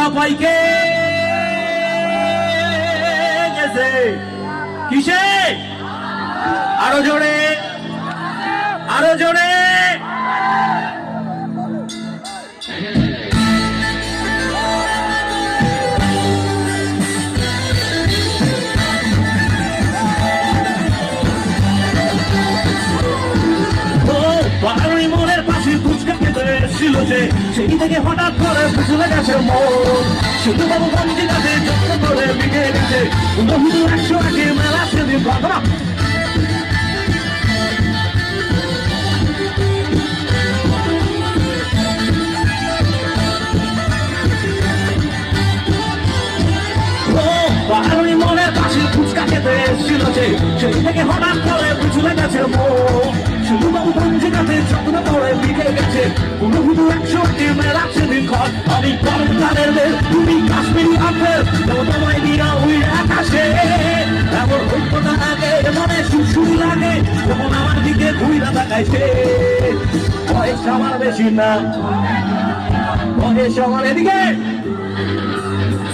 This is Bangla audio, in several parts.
করা পাইকে গেছে কিসে? আরো জোরে, আরো জোরে। বাড়ি মনের পাশে ফুচকা খেতে এসেছিল যে, সেই থেকে হঠাৎ করে বুঝলে গেছে মন। শুধু বাবু বন্দি কাছে যত্ন করে বিকে গেছে, হুদু 100 আগে মেলা সেদিন ঘটনা। বাড়ি মনের পাশে ফুচকা খেতে এসেছিল যে, সেই থেকে হঠাৎ করে বুঝলে গেছে মন। শুধু বাবু বন্দি কাছে যত্ন করে বিকে গেছে, হুদু 100 আগে মেলা সেদিন ঘর। আমি গরম কালের মেয়ে, তুমি কাশ্মীরি আপেল, তোমায় দিয়া ওই আকাশে এমন ঐক্যতা লাগে, মনে সুরসুরি লাগে, যখন আমার দিকে ঘুইরা তাকাইছে। বয়স আমার বেশি না, বয়স আমার এদিকে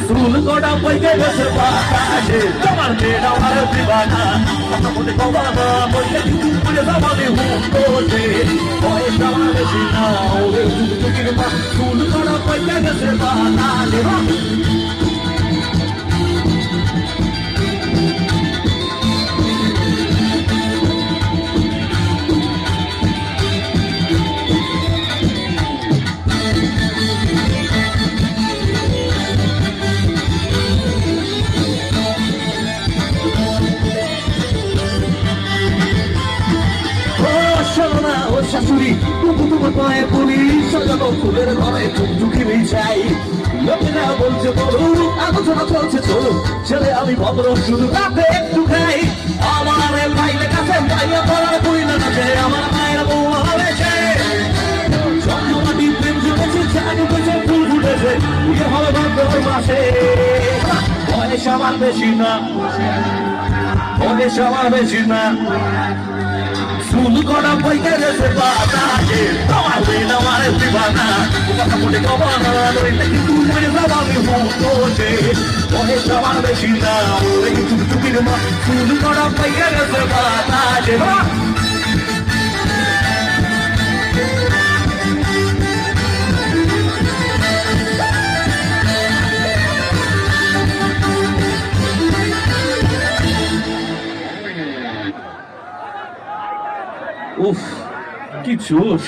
চুল কটা পয়কে গেছে বাতাসে, তোমার মেয়েটা আমার দিবানা, কথা বলে কবানা বললে কিন্তু বলে যাবানি হুঁকোছে। বয়স আমার বেশি না, ওরে চুল কটা পয়কে গেছে বাতাসে। শাশুড়ি তবু তোমার পায়ে পুলি সাজানো ফুলের ঘরে টুকটুকি চাই। লোকেরা বলছে বলুন, আলোচনা চলছে চলুন, ছেলে আমি ভদ্র শুধু রাতে একটু খাই। আমার ভাইলে কাছে ভাইয়া করার বইলে কাছে আমার মায়ের বউ হয়েছে। জন্মমাটি প্রেম জমেছে, চাকরি পেয়েছে, ফুল ফুটেছে, বিয়ে হবে ভাদ্র মাসে। বয়স আমার বেশি না, বয়স আমার বেশি না, চুল করা পয়কে গেছে বাতাসে, তোমার মেয়েটা আমার দিবানা, কথা বলে কবানা নইলে কিন্তু মনে যাবানি হুঁকোছে। বয়স আমার বেশি না, ওই চুপচুপির মা, চুল করা পয়কে গেছে বাতাসে। উফ, কি জোশ!